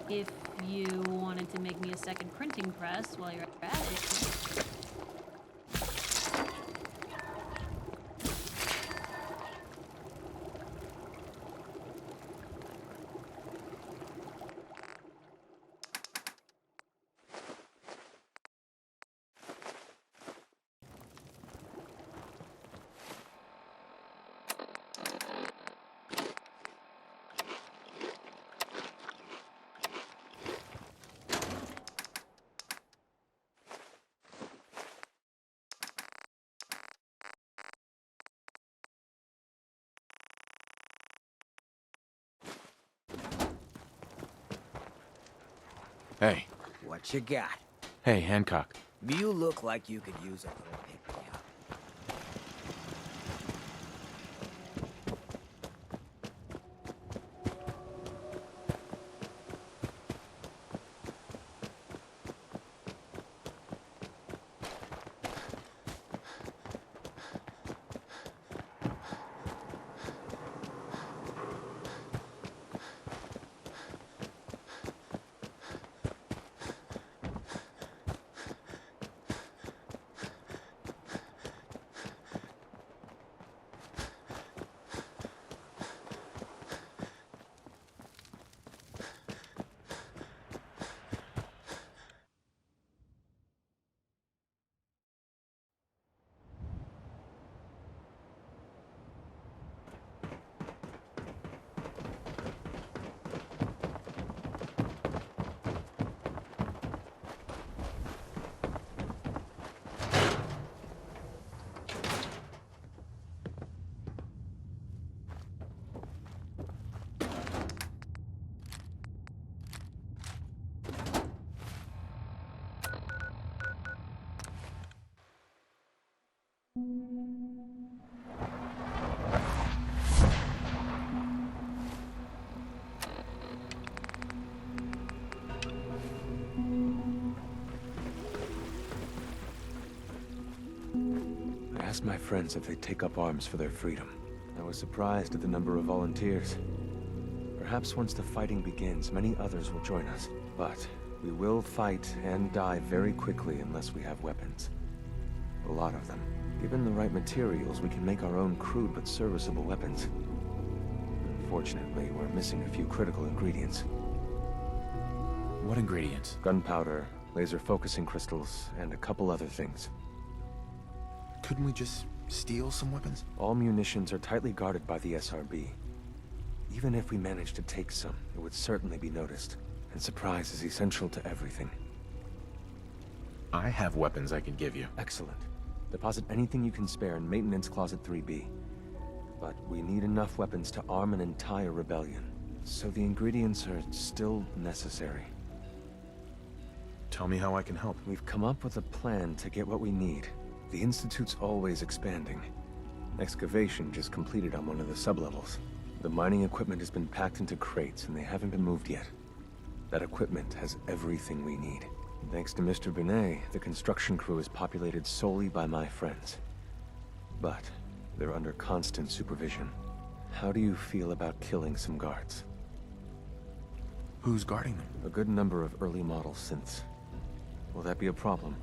If you wanted to make me a second printing press while you're at it. Hey. What you got? Hey, Hancock. You look like you could use a little pick-me-up. I asked my friends if they'd take up arms for their freedom. I was surprised at the number of volunteers. Perhaps once the fighting begins, many others will join us. But we will fight and die very quickly unless we have weapons. A lot of them. Given the right materials, we can make our own crude but serviceable weapons. Unfortunately, we're missing a few critical ingredients. What ingredients? Gunpowder, laser focusing crystals, and a couple other things. Couldn't we just steal some weapons? All munitions are tightly guarded by the SRB. Even if we managed to take some, it would certainly be noticed. And surprise is essential to everything. I have weapons I can give you. Excellent. Deposit anything you can spare in Maintenance Closet 3B. But we need enough weapons to arm an entire rebellion. So the ingredients are still necessary. Tell me how I can help. We've come up with a plan to get what we need. The Institute's always expanding. Excavation just completed on one of the sublevels. The mining equipment has been packed into crates and they haven't been moved yet. That equipment has everything we need. Thanks to Mr. Binet, the construction crew is populated solely by my friends. But they're under constant supervision. How do you feel about killing some guards? Who's guarding them? A good number of early model synths. Will that be a problem?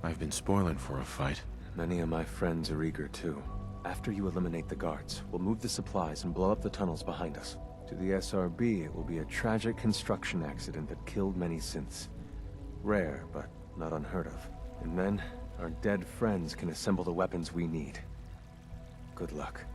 I've been spoiling for a fight. Many of my friends are eager too. After you eliminate the guards, we'll move the supplies and blow up the tunnels behind us. To the SRB, it will be a tragic construction accident that killed many synths. Rare, but not unheard of. And then, our dead friends can assemble the weapons we need. Good luck.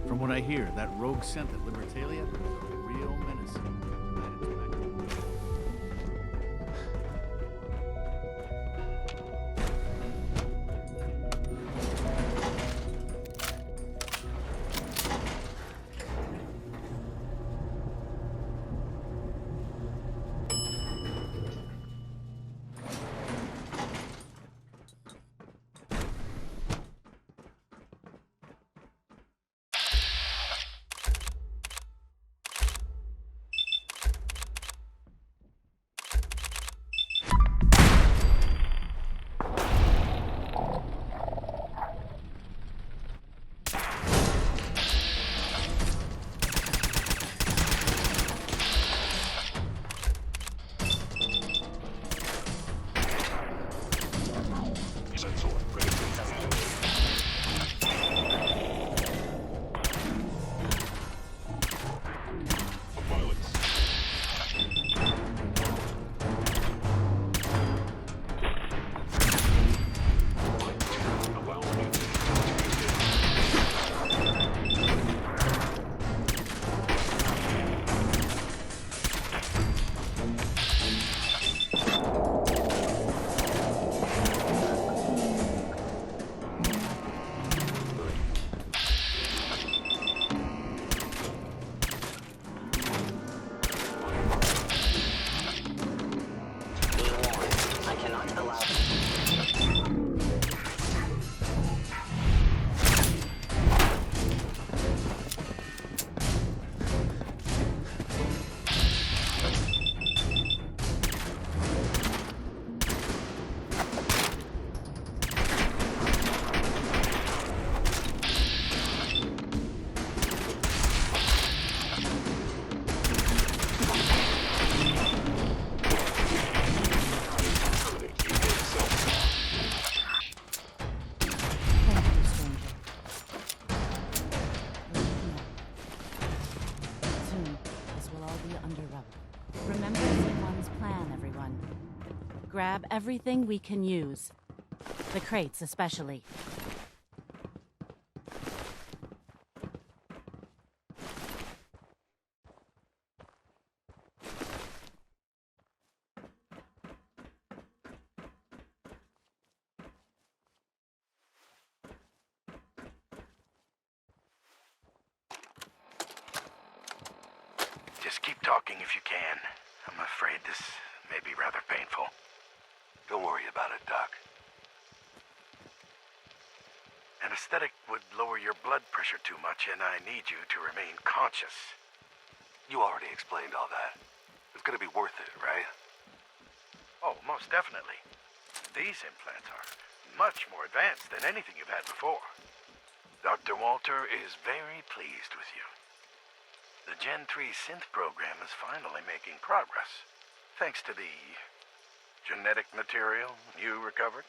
From what I hear, that rogue scent at Libertalia is a real menace. grab everything we can use. The crates especially. Just keep talking if you can. I'm afraid this may be rather painful. Don't worry about it, Doc. Anesthetic would lower your blood pressure too much, and I need you to remain conscious. You already explained all that. It's gonna be worth it, right? Oh, most definitely. These implants are much more advanced than anything you've had before. Dr. Walter is very pleased with you. The Gen 3 synth program is finally making progress, thanks to the genetic material you recovered.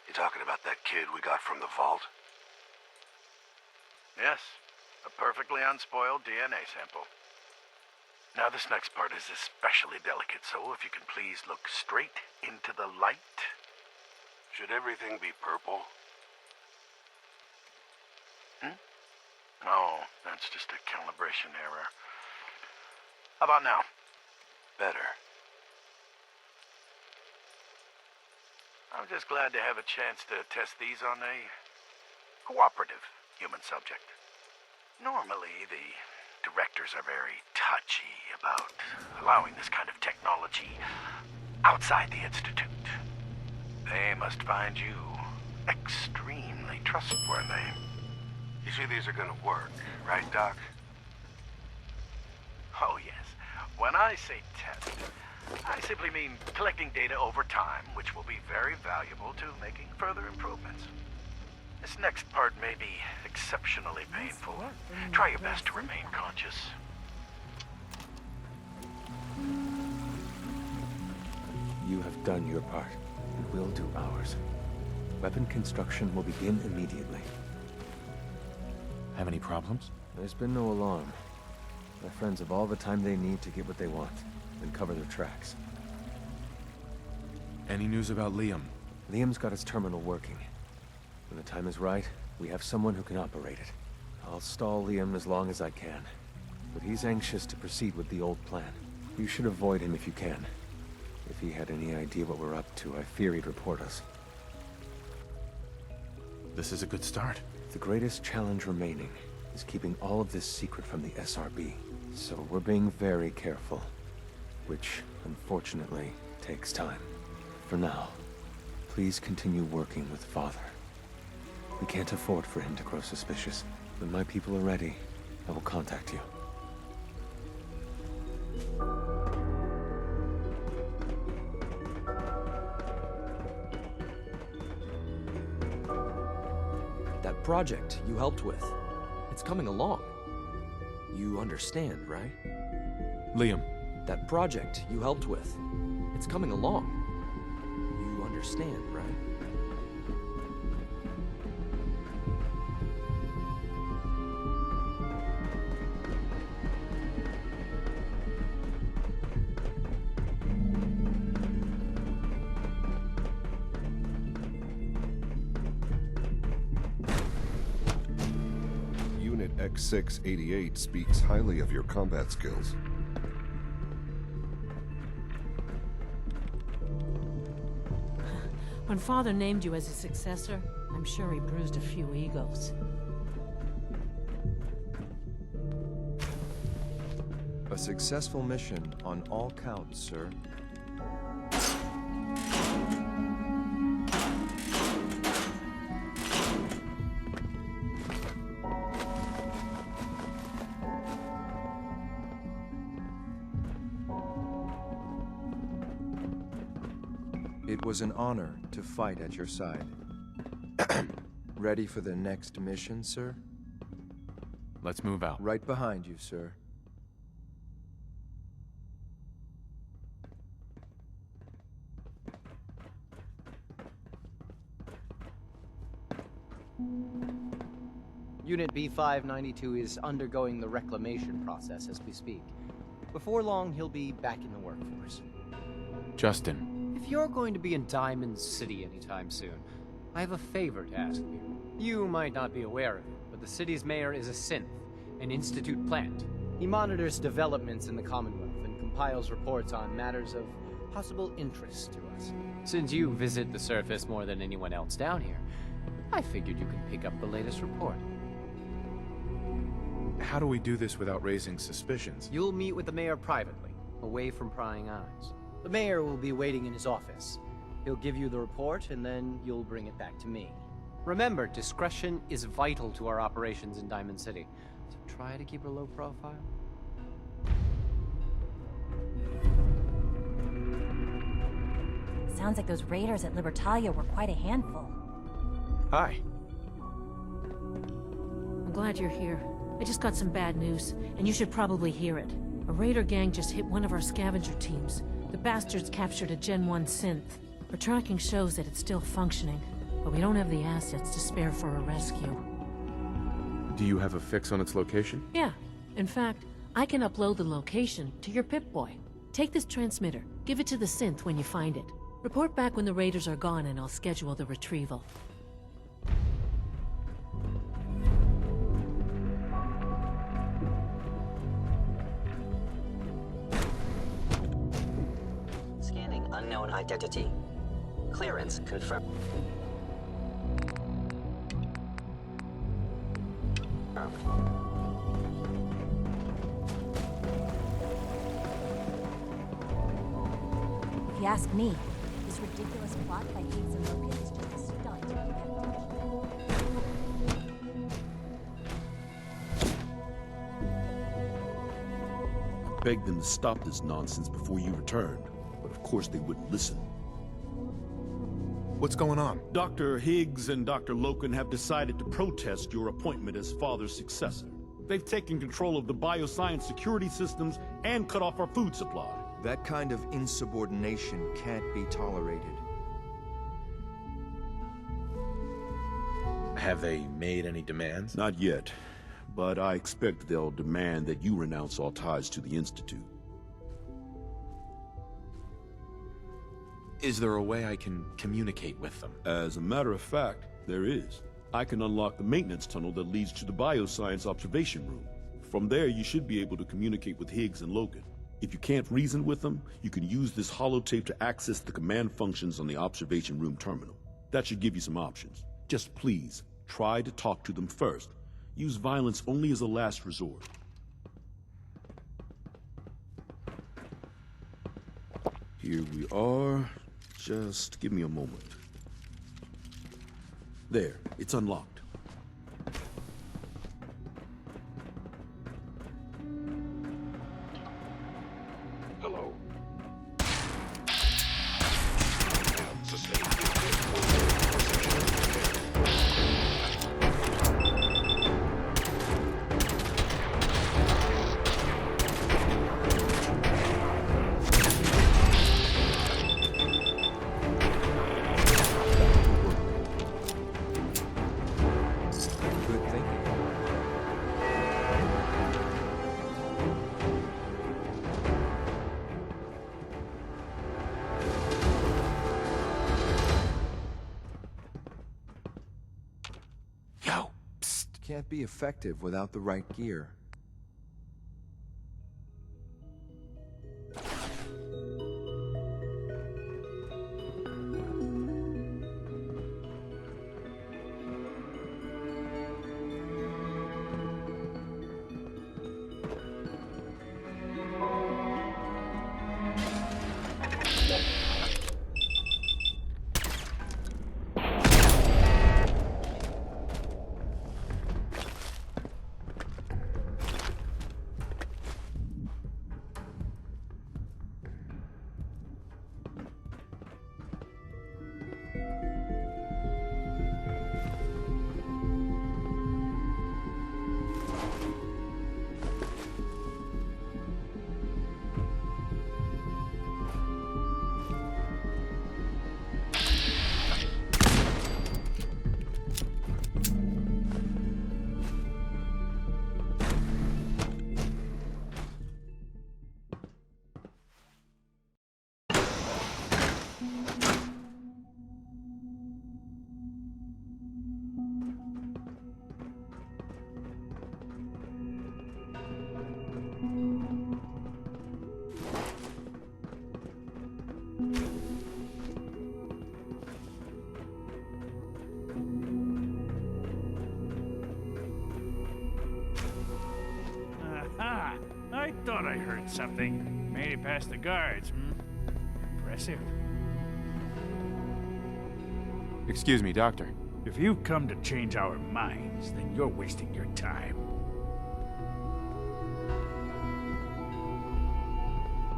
You talking about that kid we got from the vault? Yes, a perfectly unspoiled DNA sample. Now this next part is especially delicate, so if you can please look straight into the light. Should everything be purple? Oh, that's just a calibration error. How about now? Better. I'm just glad to have a chance to test these on a cooperative human subject. Normally, the directors are very touchy about allowing this kind of technology outside the Institute. They must find you extremely trustworthy. You see, these are gonna work, right, Doc? Oh, yes. When I say test, I simply mean collecting data over time, which will be very valuable to making further improvements. This next part may be exceptionally painful. Try your best to remain conscious. You have done your part, and we'll do ours. Weapon construction will begin immediately. Have any problems? There's been no alarm. My friends have all the time they need to get what they want, and cover their tracks. Any news about Liam? Liam's got his terminal working. When the time is right, we have someone who can operate it. I'll stall Liam as long as I can, but he's anxious to proceed with the old plan. You should avoid him if you can. If he had any idea what we're up to, I fear he'd report us. This is a good start. The greatest challenge remaining is keeping all of this secret from the SRB. So we're being very careful, which, unfortunately, takes time. For now, please continue working with Father. We can't afford for him to grow suspicious. When my people are ready, I will contact you. That project you helped with, it's coming along. You understand, right? Liam. That project you helped with, it's coming along. You understand, right? Unit X688 speaks highly of your combat skills. When Father named you as his successor, I'm sure he bruised a few egos. A successful mission on all counts, sir. It was an honor to fight at your side. Ready for the next mission, sir? Let's move out. Right behind you, sir. Unit B592 is undergoing the reclamation process as we speak. Before long, he'll be back in the workforce. Justin, If you're going to be in Diamond City anytime soon, I have a favor to ask you. You might not be aware of it, but the city's mayor is a synth, an Institute plant. He monitors developments in the Commonwealth and compiles reports on matters of possible interest to us. Since you visit the surface more than anyone else down here, I figured you could pick up the latest report. How do we do this without raising suspicions? You'll meet with the mayor privately, away from prying eyes. The mayor will be waiting in his office. He'll give you the report, and then you'll bring it back to me. Remember, discretion is vital to our operations in Diamond City, so try to keep a low profile. Sounds like those raiders at Libertalia were quite a handful. Hi. I'm glad you're here. I just got some bad news, and you should probably hear it. A raider gang just hit one of our scavenger teams. The bastards captured a Gen 1 synth. Our tracking shows that it's still functioning, but we don't have the assets to spare for a rescue. Do you have a fix on its location? Yeah. In fact, I can upload the location to your Pip-Boy. Take this transmitter, give it to the synth when you find it. Report back when the raiders are gone and I'll schedule the retrieval. Scanning unknown identity. Clearance confirmed. If you ask me, this ridiculous plot by Higgs and Logan is just a stunt. I begged them to stop this nonsense before you returned, but of course they wouldn't listen. What's going on? Dr. Higgs and Dr. Loken have decided to protest your appointment as father's successor. They've taken control of the bioscience security systems and cut off our food supply. That kind of insubordination can't be tolerated. Have they made any demands? Not yet, but I expect they'll demand that you renounce all ties to the Institute. Is there a way I can communicate with them? As a matter of fact, there is. I can unlock the maintenance tunnel that leads to the bioscience observation room. From there, you should be able to communicate with Higgs and Logan. If you can't reason with them, you can use this holotape to access the command functions on the observation room terminal. That should give you some options. Just please, try to talk to them first. Use violence only as a last resort. Here we are. Just give me a moment. There, it's unlocked. Hello. Good thinking. Yo, psst. Can't be effective without the right gear. I thought I heard something. Made it past the guards, Impressive. Excuse me, Doctor. If you've come to change our minds, then you're wasting your time.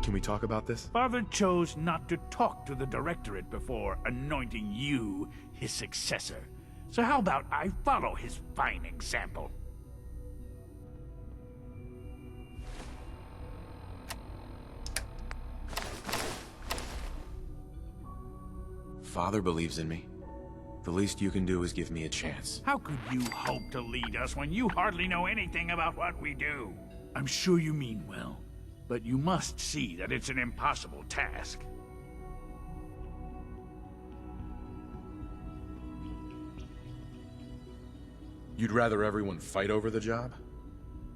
Can we talk about this? Father chose not to talk to the Directorate before anointing you his successor. So how about I follow his fine example? Father believes in me. The least you can do is give me a chance. How could you hope to lead us when you hardly know anything about what we do? I'm sure you mean well, but you must see that it's an impossible task. You'd rather everyone fight over the job?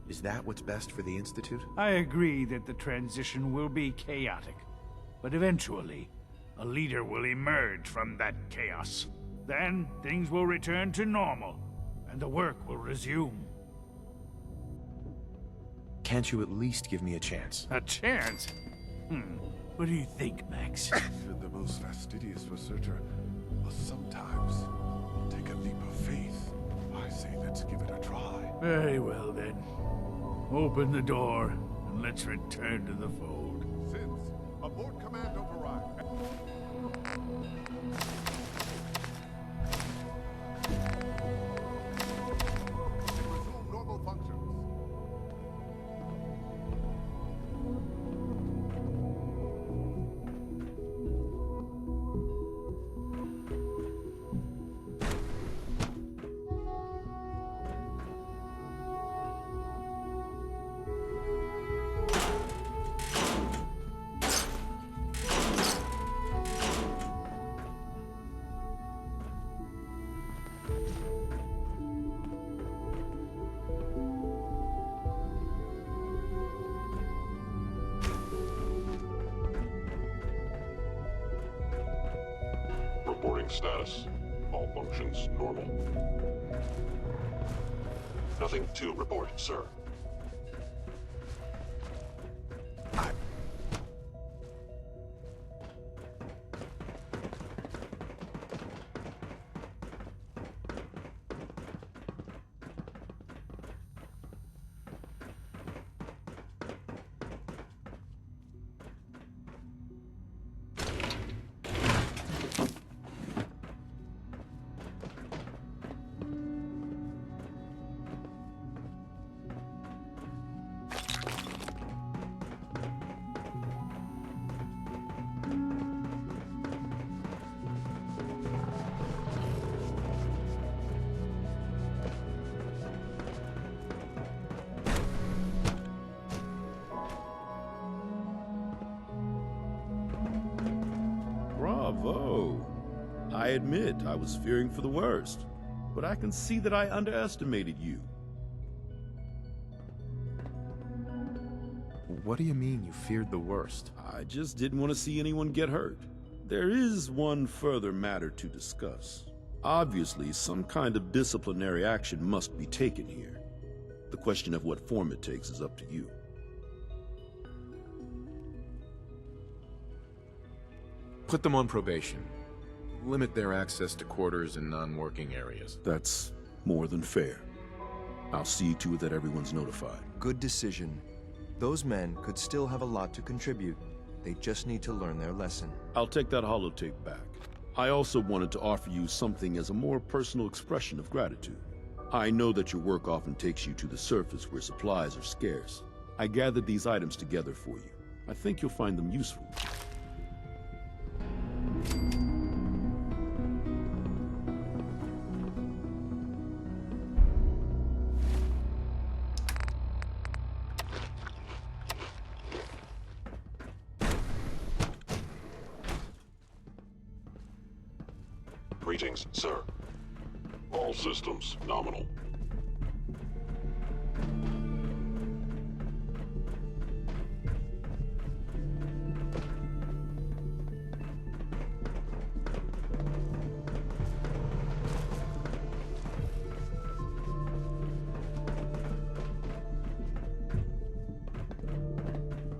Is that what's best for the Institute? I agree that the transition will be chaotic, but eventually, a leader will emerge from that chaos. Then, things will return to normal, and the work will resume. Can't you at least give me a chance? A chance? What do you think, Max? Even the most fastidious researcher must sometimes take a leap of faith. I say let's give it a try. Very well, then. Open the door, and let's return to the fold. Since abort command override. And resume normal functions. Reporting status. All functions normal. Nothing to report, sir. Bravo. I admit I was fearing for the worst, but I can see that I underestimated you. What do you mean you feared the worst? I just didn't want to see anyone get hurt. There is one further matter to discuss. Obviously, some kind of disciplinary action must be taken here. The question of what form it takes is up to you. Put them on probation. Limit their access to quarters and non-working areas. That's more than fair. I'll see to it that everyone's notified. Good decision. Those men could still have a lot to contribute. They just need to learn their lesson. I'll take that holotape back. I also wanted to offer you something as a more personal expression of gratitude. I know that your work often takes you to the surface where supplies are scarce. I gathered these items together for you. I think you'll find them useful. Greetings, sir. All systems nominal.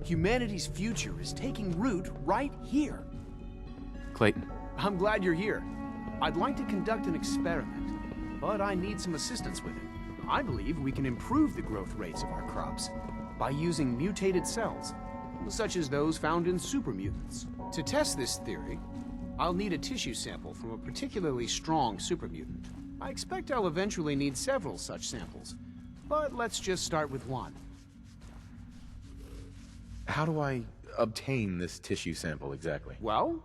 Humanity's future is taking root right here. Clayton. I'm glad you're here. I'd like to conduct an experiment, but I need some assistance with it. I believe we can improve the growth rates of our crops by using mutated cells, such as those found in supermutants. To test this theory, I'll need a tissue sample from a particularly strong supermutant. I expect I'll eventually need several such samples, but let's just start with one. How do I obtain this tissue sample exactly? Well,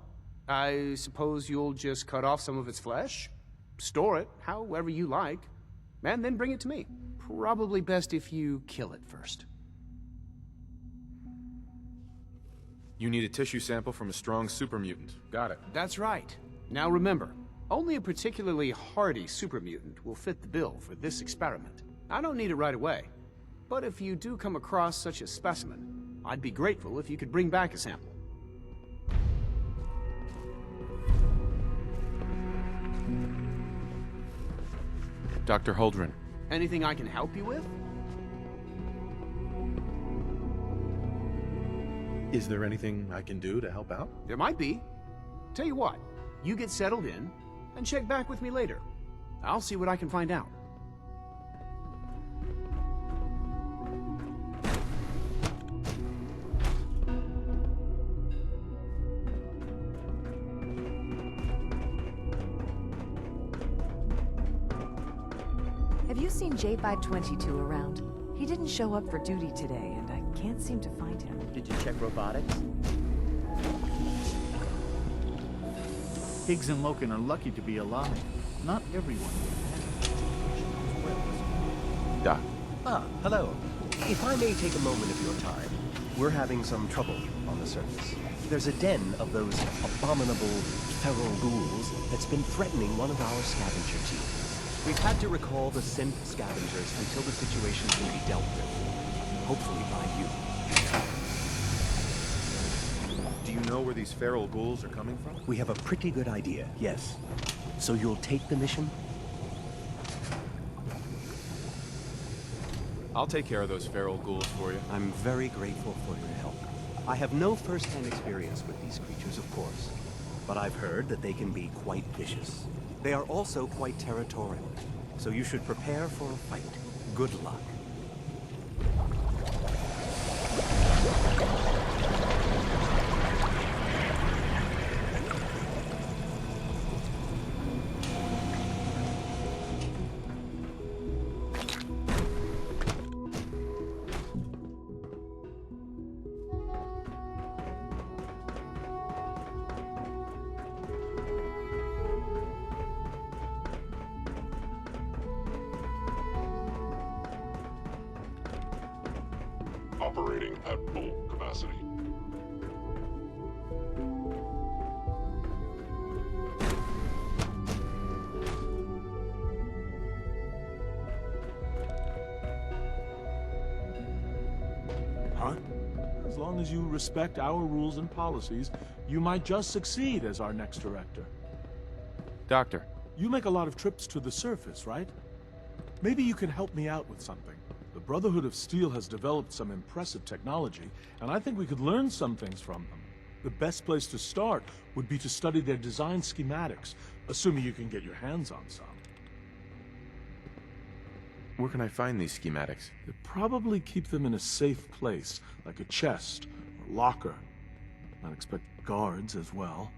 I suppose you'll just cut off some of its flesh, store it however you like, and then bring it to me. Probably best if you kill it first. You need a tissue sample from a strong supermutant. Got it. That's right. Now remember, only a particularly hardy supermutant will fit the bill for this experiment. I don't need it right away, but if you do come across such a specimen, I'd be grateful if you could bring back a sample. Dr. Holdren. Anything I can help you with? Is there anything I can do to help out? There might be. Tell you what, you get settled in, and check back with me later. I'll see what I can find out. Have you seen J522 around? He didn't show up for duty today, and I can't seem to find him. Did you check robotics? Higgs and Loken are lucky to be alive. Not everyone will. Doc. Hello. If I may take a moment of your time, we're having some trouble on the surface. There's a den of those abominable feral ghouls that's been threatening one of our scavenger teams. We've had to recall the synth scavengers until the situation can be dealt with. Hopefully by you. Do you know where these feral ghouls are coming from? We have a pretty good idea, yes. So you'll take the mission? I'll take care of those feral ghouls for you. I'm very grateful for your help. I have no first-hand experience with these creatures, of course, but I've heard that they can be quite vicious. They are also quite territorial, so you should prepare for a fight. Good luck. Operating at full capacity. Huh? As long as you respect our rules and policies, you might just succeed as our next director. Doctor. You make a lot of trips to the surface, right? Maybe you can help me out with something. The Brotherhood of Steel has developed some impressive technology, and I think we could learn some things from them. The best place to start would be to study their design schematics, assuming you can get your hands on some. Where can I find these schematics? They probably keep them in a safe place, like a chest or locker. I'd expect guards as well.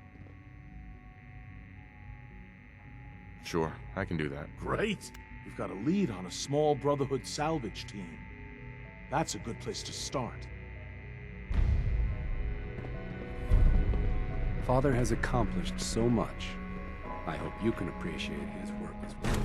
Sure, I can do that. Great! We've got a lead on a small Brotherhood salvage team. That's a good place to start. Father has accomplished so much. I hope you can appreciate his work as well.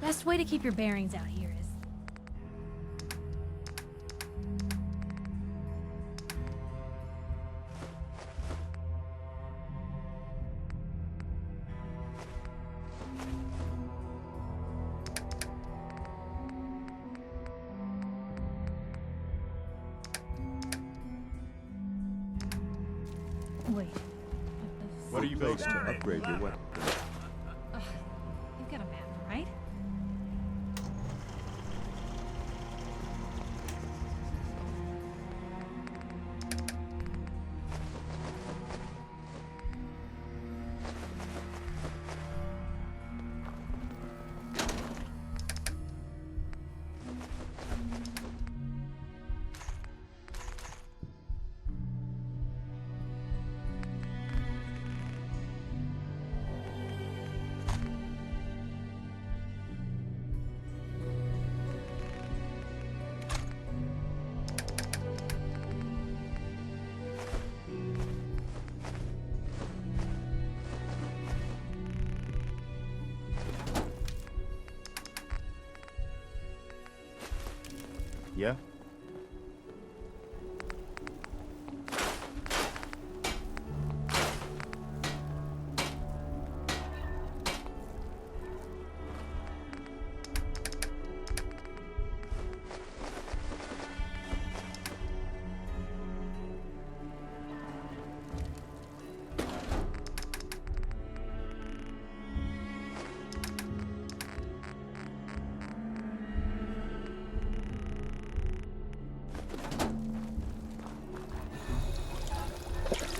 Best way to keep your bearings out here is... Wait. What are you based to upgrade your weapon? You've got a map, right? Yeah?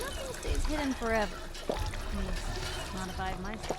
Nothing stays hidden forever. At least, not if I have my say.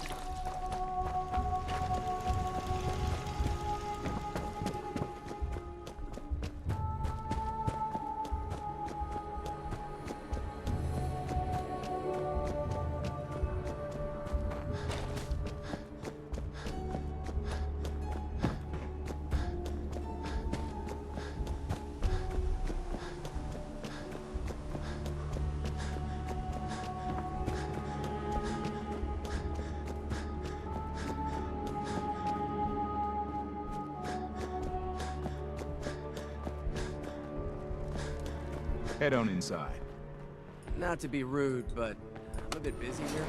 Head on inside. Not to be rude, but I'm a bit busy here.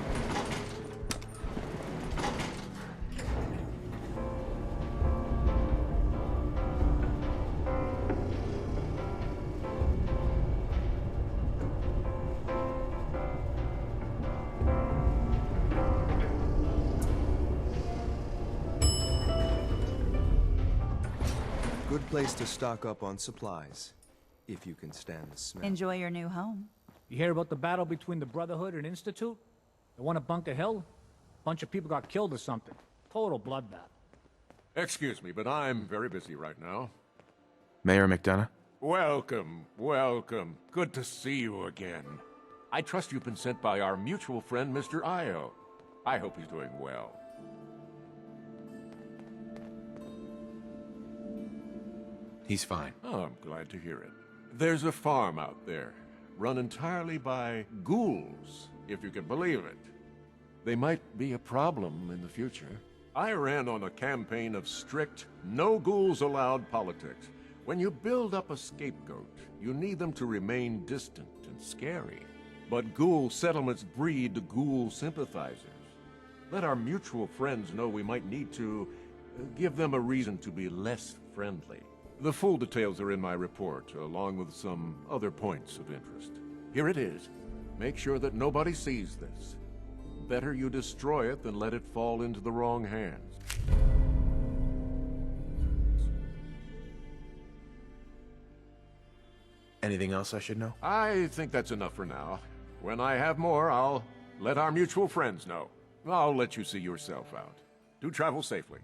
Good place to stock up on supplies, if you can stand the smell. Enjoy your new home. You hear about the battle between the Brotherhood and Institute? The one at Bunker Hill? Bunch of people got killed or something. Total bloodbath. Excuse me, but I'm very busy right now. Mayor McDonough? Welcome, welcome. Good to see you again. I trust you've been sent by our mutual friend, Mr. Io. I hope he's doing well. He's fine. Oh, I'm glad to hear it. There's a farm out there, run entirely by ghouls, if you can believe it. They might be a problem in the future. I ran on a campaign of strict, no ghouls allowed politics. When you build up a scapegoat, you need them to remain distant and scary. But ghoul settlements breed ghoul sympathizers. Let our mutual friends know we might need to give them a reason to be less friendly. The full details are in my report, along with some other points of interest. Here it is. Make sure that nobody sees this. Better you destroy it than let it fall into the wrong hands. Anything else I should know? I think that's enough for now. When I have more, I'll let our mutual friends know. I'll let you see yourself out. Do travel safely.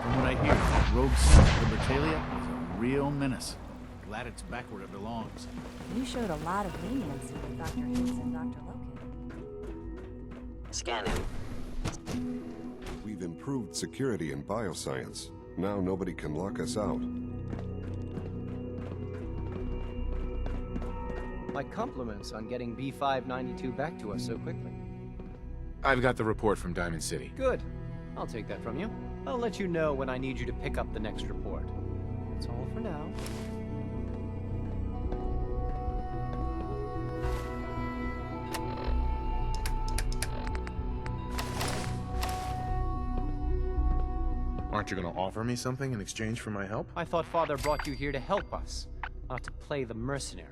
From what I hear, that rogue synth Libertalia is a real menace. Glad it's back where it belongs. You showed a lot of leniency with Dr. Higgs and Dr. Loki. Scanning. We've improved security in bioscience. Now nobody can lock us out. My compliments on getting B592 back to us so quickly. I've got the report from Diamond City. Good. I'll take that from you. I'll let you know when I need you to pick up the next report. That's all for now. Aren't you going to offer me something in exchange for my help? I thought Father brought you here to help us, not to play the mercenary.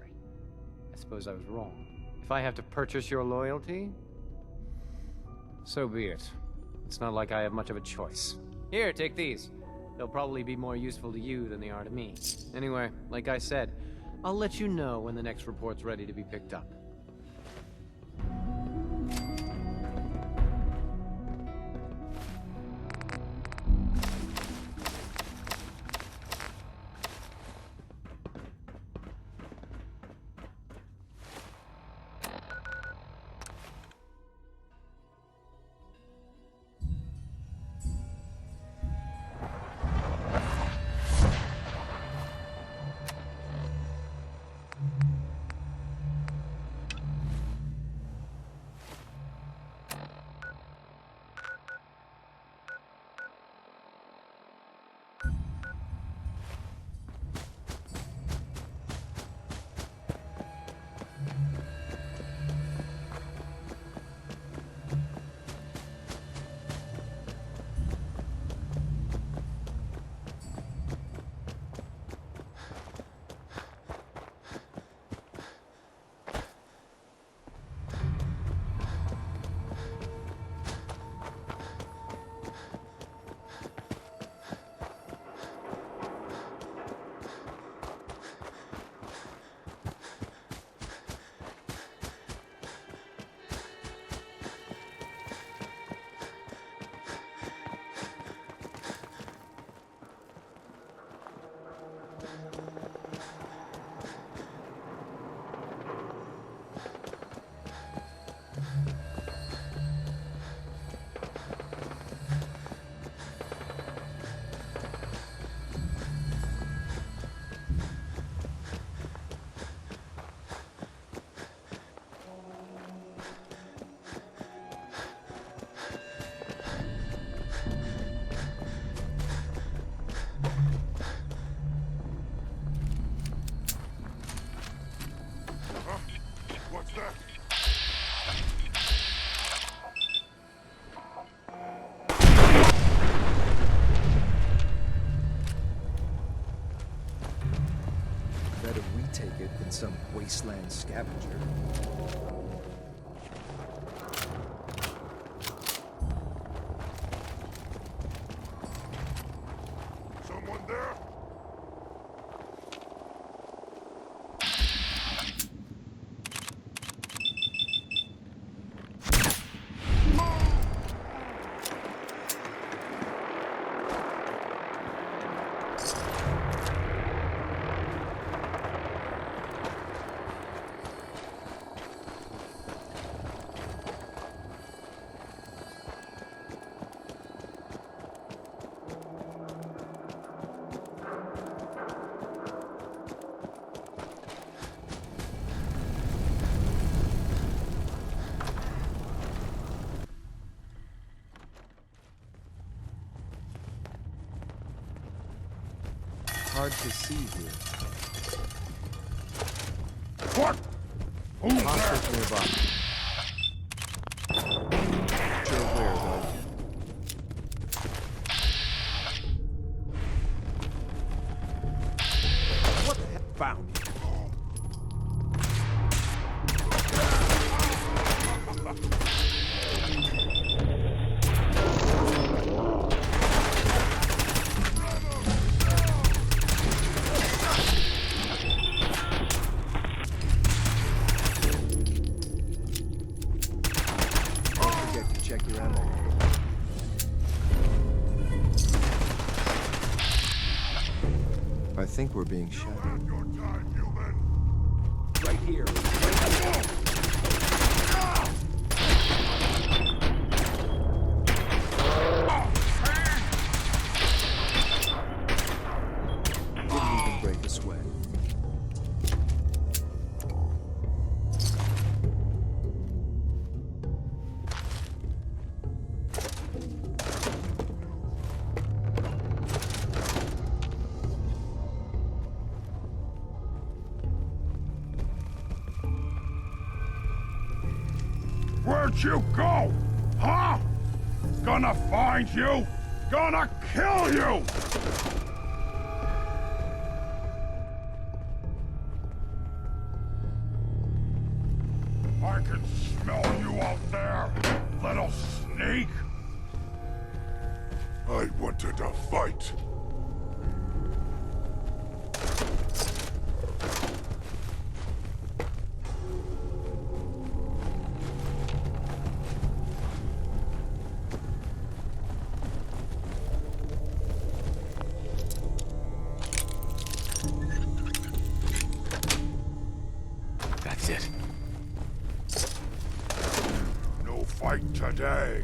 I suppose I was wrong. If I have to purchase your loyalty, so be it. It's not like I have much of a choice. Here, take these. They'll probably be more useful to you than they are to me. Anyway, like I said, I'll let you know when the next report's ready to be picked up. What's that? Better retake it than some wasteland scavenger. Someone there? Hard to see here. What? Who's Hostiles nearby. Sure where, though. What the heck? Found. Check your ammo. I think we're being shot. Right here. Didn't even break a sweat. Where'd you go? Huh? Gonna find you? Gonna kill you! I can smell you out there, little sneak! I wanted to fight. That's it. No fight today.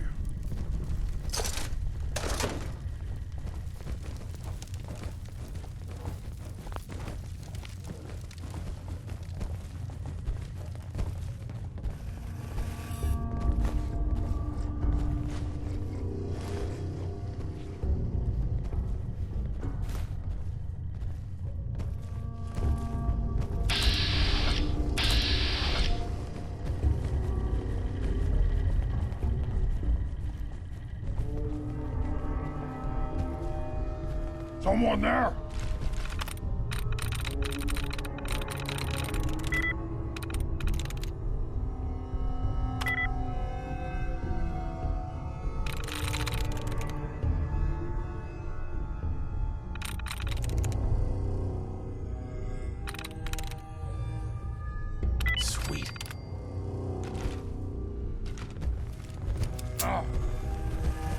Someone there? Sweet. Ah,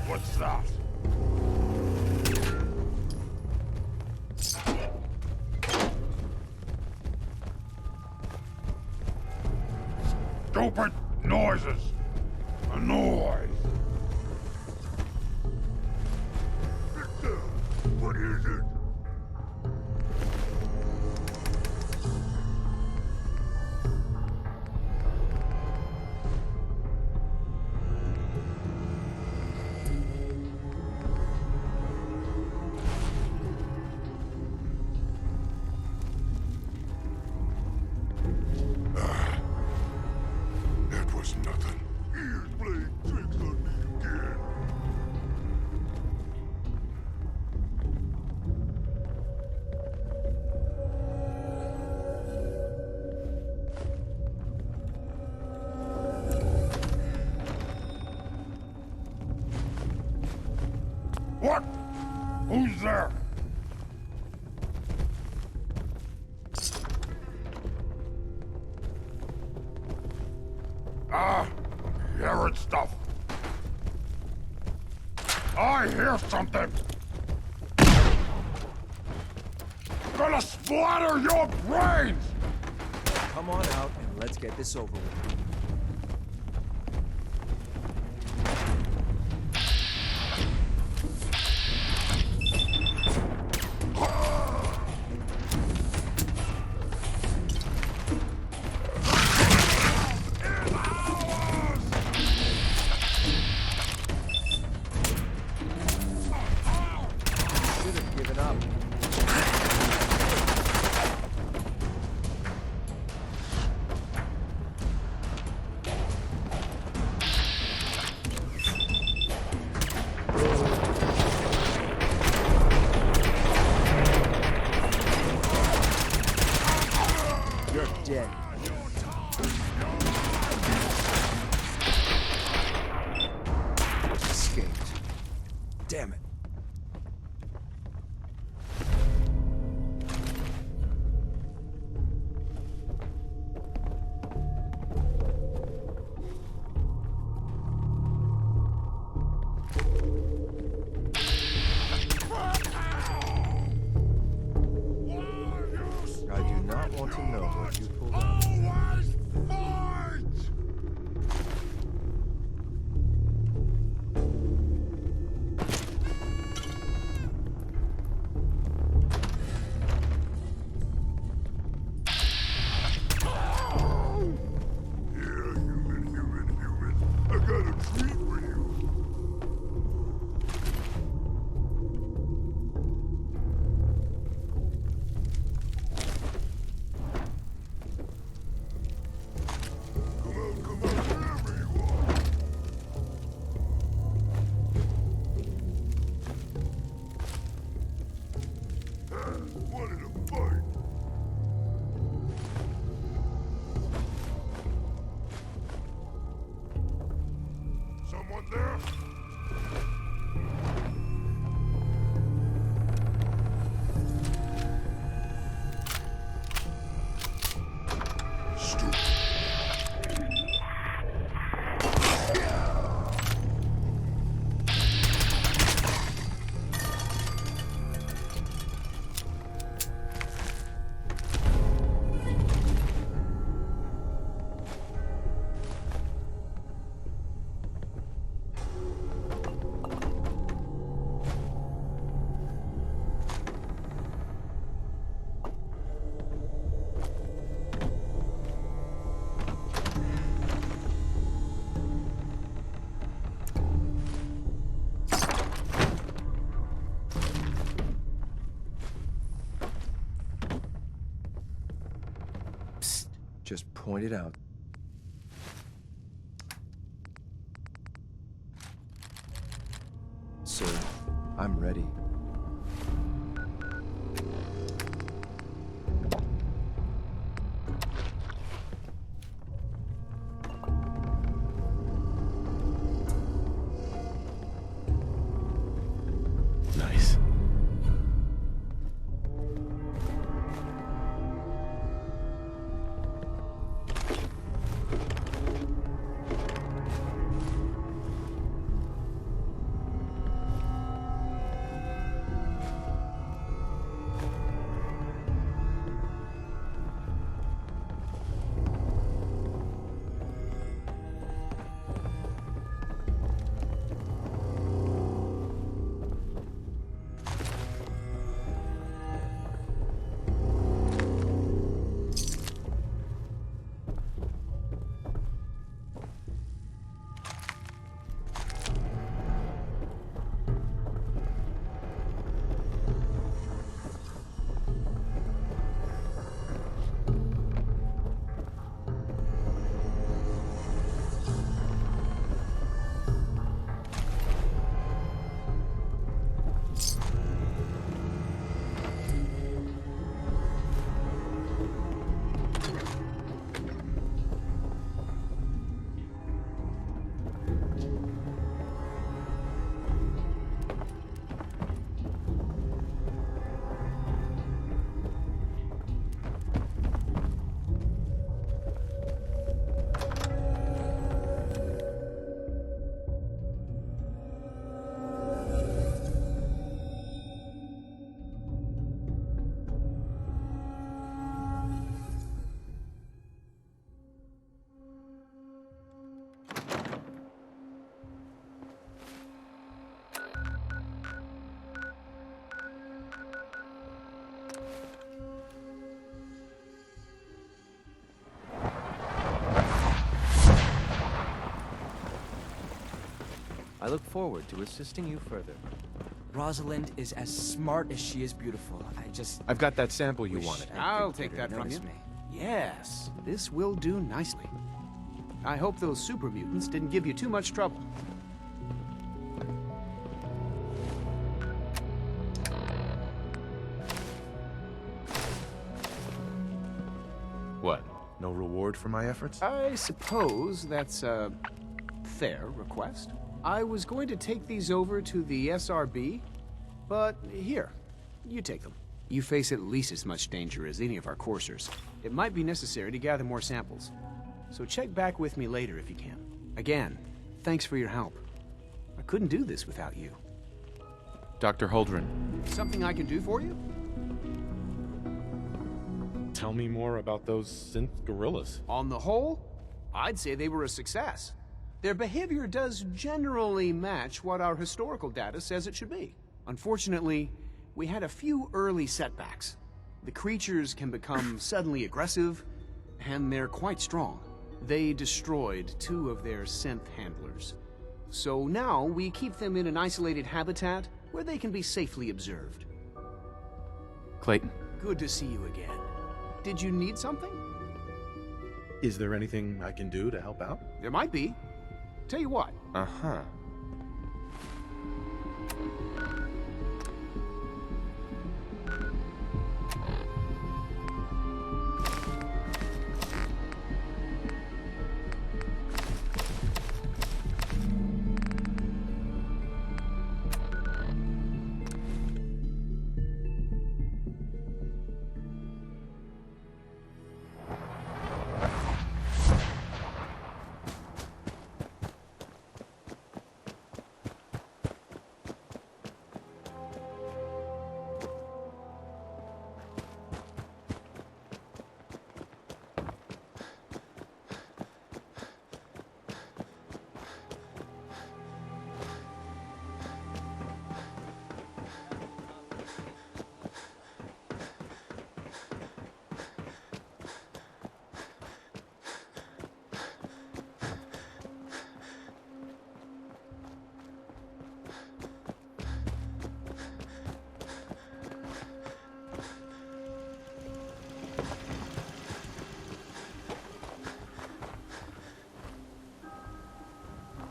what's that? Stupid noises! A noise! Victor, what is it? That was nothing. He is playing tricks on me again. What? Who's there? Hearing stuff. I hear something. Gonna splatter your brains! Come on out and let's get this over with. You're dead. Escaped. Damn it. I do not want to know what you pulled out. Always fight! Yeah, human. I got a treat for you. Come out, wherever you are. Anyone there? Just point it out. Sir, I'm ready. Nice. I look forward to assisting you further. Rosalind is as smart as she is beautiful. I've got that sample you wanted. I'll take that from you. Yes, this will do nicely. I hope those super mutants didn't give you too much trouble. What? No reward for my efforts? I suppose that's a fair request. I was going to take these over to the SRB, but here, you take them. You face at least as much danger as any of our coursers. It might be necessary to gather more samples. So check back with me later if you can. Again, thanks for your help. I couldn't do this without you. Dr. Holdren. Something I can do for you? Tell me more about those synth gorillas. On the whole, I'd say they were a success. Their behavior does generally match what our historical data says it should be. Unfortunately, we had a few early setbacks. The creatures can become suddenly aggressive, and they're quite strong. They destroyed 2 of their synth handlers. So now we keep them in an isolated habitat where they can be safely observed. Clayton. Good to see you again. Did you need something? Is there anything I can do to help out? There might be. Tell you what. Uh-huh.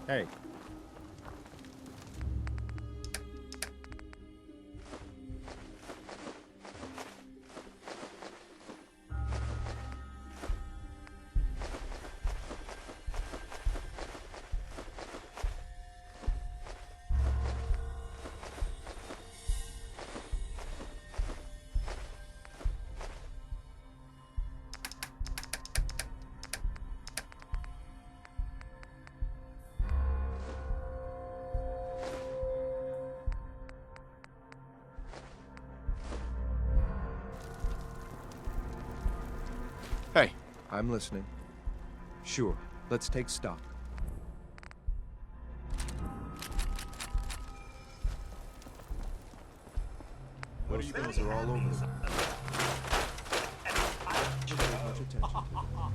Hey. Hey. I'm listening. Sure, let's take stock. Those things are all over. Don't pay much attention to them.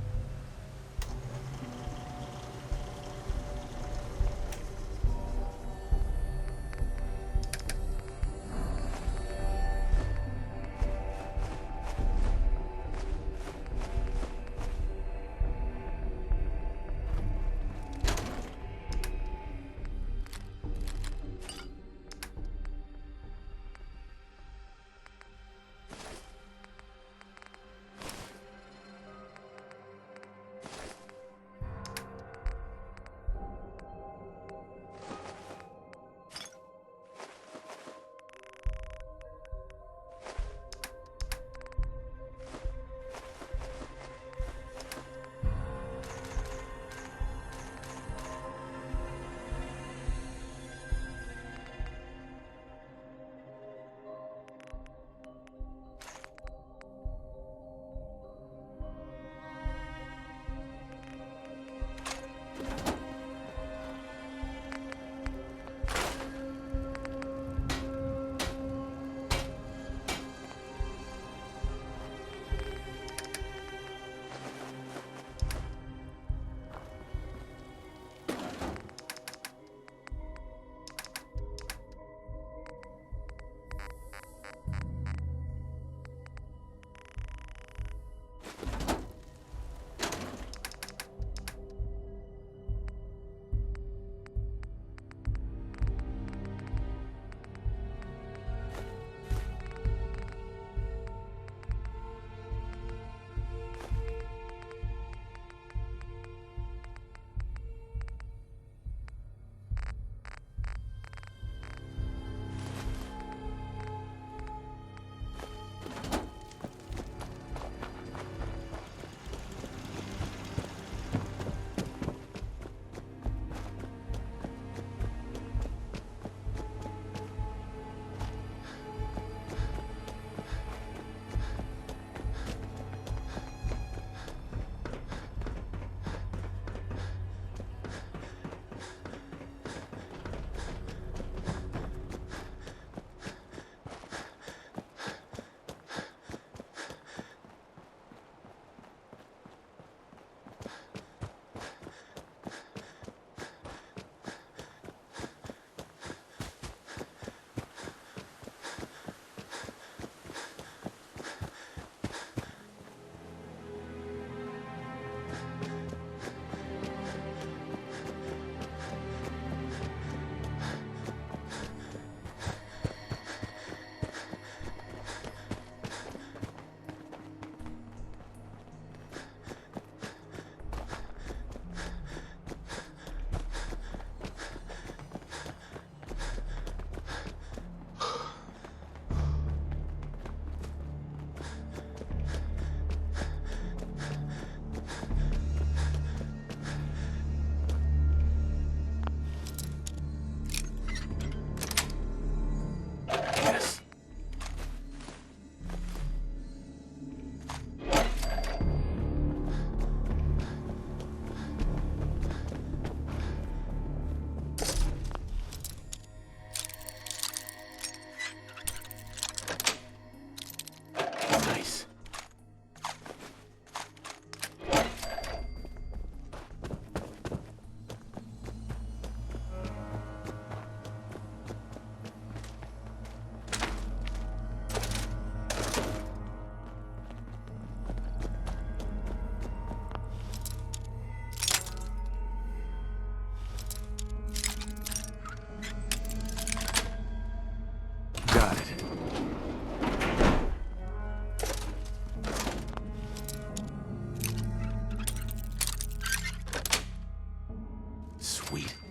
sweet.